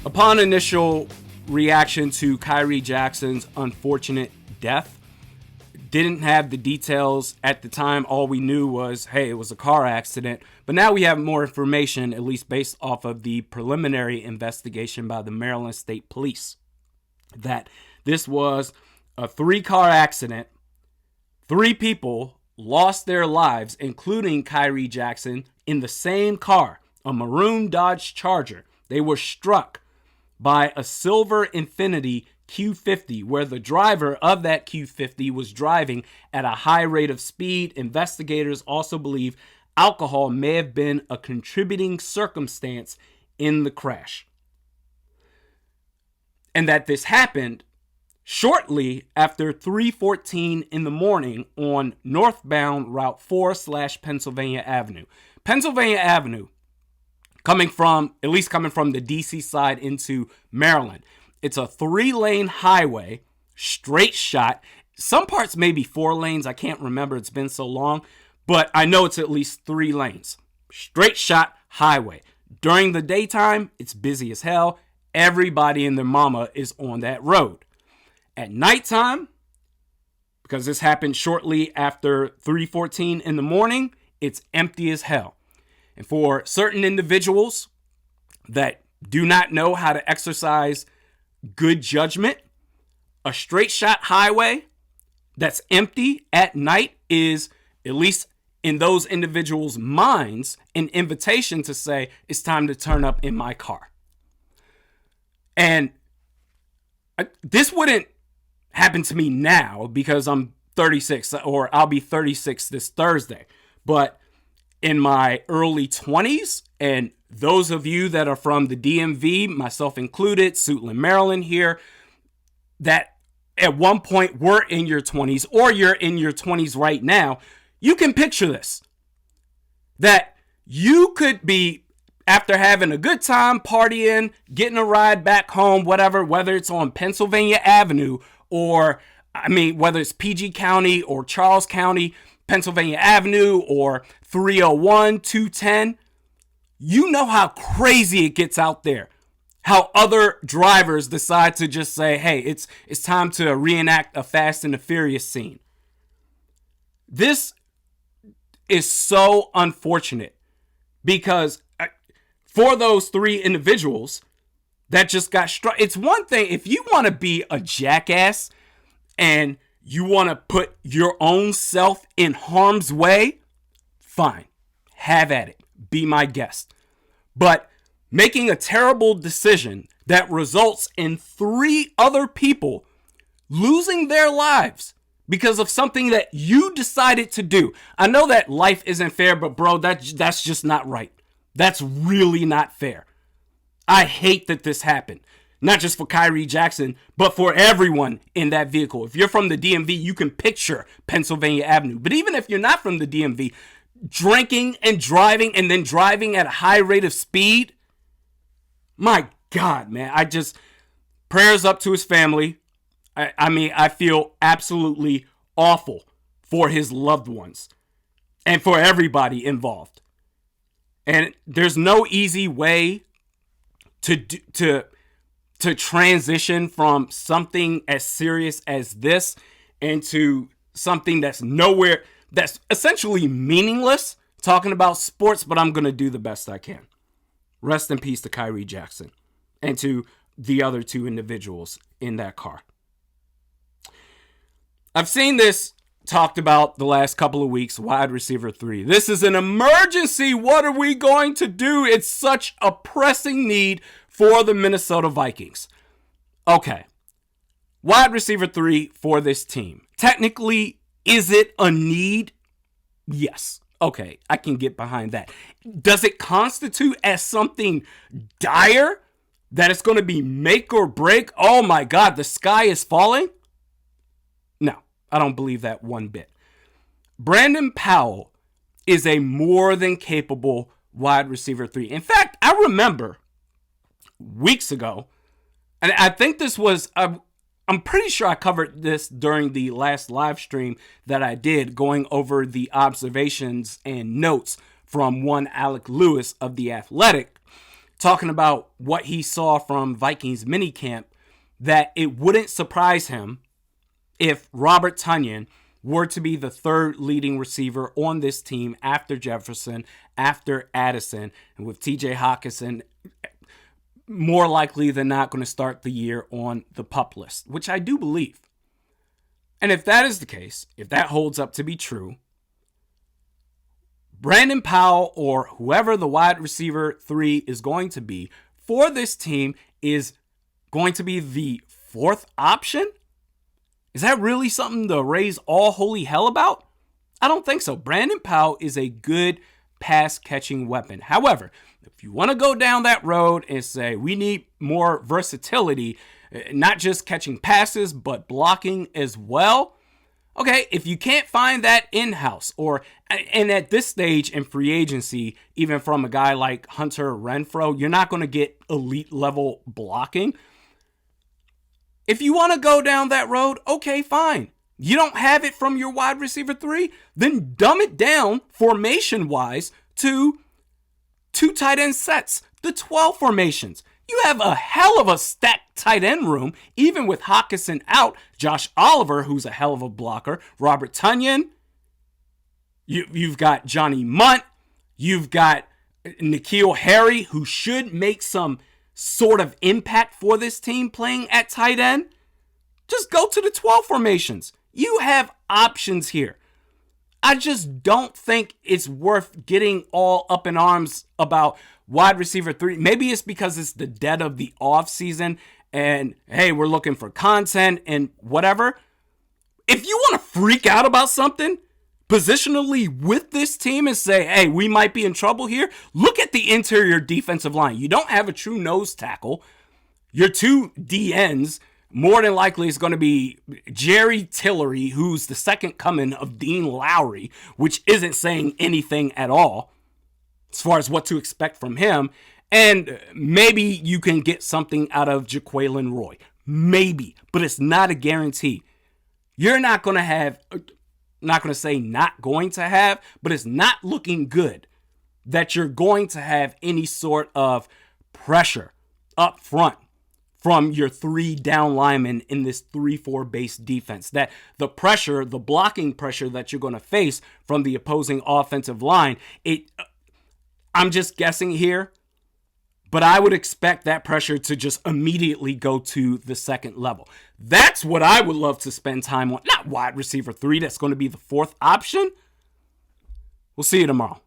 Upon initial reaction to Khyree Jackson's unfortunate death, didn't have the details at the time. All we knew was, hey, it was a car accident. But now we have more information, at least based off of the preliminary investigation by the Maryland State Police, that this was a 3-car accident. 3 people lost their lives, including Khyree Jackson, in the same car, a maroon Dodge Charger. They were struck by a silver Infiniti Q50, where the driver of that Q50 was driving at a high rate of speed. Investigators also believe alcohol may have been a contributing circumstance in the crash. And that this happened shortly after 3:14 in the morning on northbound Route 4/Pennsylvania Avenue. Pennsylvania Avenue, coming from the DC side into Maryland. It's a 3-lane highway, straight shot. Some parts may be 4 lanes. I can't remember. It's been so long. But I know it's at least 3 lanes. Straight shot highway. During the daytime, it's busy as hell. Everybody and their mama is on that road. At nighttime, because this happened shortly after 3:14 in the morning, it's empty as hell. And for certain individuals that do not know how to exercise good judgment, a straight shot highway that's empty at night is, at least in those individuals' minds, an invitation to say, it's time to turn up in my car. And this wouldn't happen to me now because I'm 36, or I'll be 36 this Thursday. But in my early 20s, and those of you that are from the DMV, myself included, Suitland, Maryland here, that at one point were in your 20s, or you're in your 20s right now, you can picture this. That you could be, after having a good time, partying, getting a ride back home, whatever, whether it's on Pennsylvania Avenue, or, whether it's PG County or Charles County, Pennsylvania Avenue, or 301, 210, you know how crazy it gets out there. How other drivers decide to just say, hey, it's time to reenact a Fast and the Furious scene. This is so unfortunate because for those 3 individuals that just got struck, it's one thing if you want to be a jackass and you want to put your own self in harm's way, fine, have at it. Be my guest. But making a terrible decision that results in 3 other people losing their lives because of something that you decided to do. I know that life isn't fair, but bro, that's just not right. That's really not fair. I hate that this happened. Not just for Khyree Jackson, but for everyone in that vehicle. If you're from the DMV, you can picture Pennsylvania Avenue. But even if you're not from the DMV, drinking and driving and then driving at a high rate of speed, my God, man, prayers up to his family. I feel absolutely awful for his loved ones and for everybody involved. And there's no easy way to transition from something as serious as this into something that's essentially meaningless, talking about sports, but I'm going to do the best I can. Rest in peace to Khyree Jackson and to the other 2 individuals in that car. I've seen this talked about the last couple of weeks, wide receiver 3. This is an emergency. What are we going to do? It's such a pressing need for the Minnesota Vikings. Okay. Wide receiver 3 for this team. Technically, is it a need? Yes. Okay, I can get behind that. Does it constitute as something dire that it's going to be make or break? Oh my God, the sky is falling? No, I don't believe that one bit. Brandon Powell is a more than capable wide receiver 3. In fact, I remember weeks ago, and I think this was, I'm pretty sure I covered this during the last live stream that I did, going over the observations and notes from one Alec Lewis of The Athletic, talking about what he saw from Vikings minicamp, that it wouldn't surprise him if Robert Tonyan were to be the third leading receiver on this team after Jefferson, after Addison, and with TJ Hockenson more likely than not going to start the year on the PUP list, which I do believe. And if that is the case, if that holds up to be true, Brandon Powell or whoever the wide receiver 3 is going to be for this team is going to be the fourth option? Is that really something to raise all holy hell about? I don't think so. Brandon Powell is a good pass catching weapon. However, if you want to go down that road and say we need more versatility, not just catching passes, but blocking as well. Okay, if you can't find that in-house, and at this stage in free agency, even from a guy like Hunter Renfrow, you're not going to get elite level blocking. If you want to go down that road, okay, fine. You don't have it from your wide receiver 3, then dumb it down formation-wise to 2 tight end sets, the 12 formations. You have a hell of a stacked tight end room, even with Hockenson out, Josh Oliver, who's a hell of a blocker, Robert Tonyan. You've got Johnny Munt. You've got N'Keal Harry, who should make some sort of impact for this team playing at tight end. Just go to the 12 formations. You have options here. I just don't think it's worth getting all up in arms about wide receiver 3. Maybe it's because it's the dead of the offseason and, hey, we're looking for content and whatever. If you want to freak out about something positionally with this team and say, hey, we might be in trouble here, look at the interior defensive line. You don't have a true nose tackle. Your 2 DNs, more than likely, is going to be Jerry Tillery, who's the second coming of Dean Lowry, which isn't saying anything at all as far as what to expect from him. And maybe you can get something out of Jaquelin Roy. Maybe, but it's not a guarantee. You're not going to have, not going to say not going to have, but it's not looking good that you're going to have any sort of pressure up front from your 3 down linemen in this 3-4 base defense. That the pressure, the blocking pressure that you're going to face from the opposing offensive line, I'm just guessing here, but I would expect that pressure to just immediately go to the second level. That's what I would love to spend time on. Not wide receiver 3, that's going to be the fourth option. We'll see you tomorrow.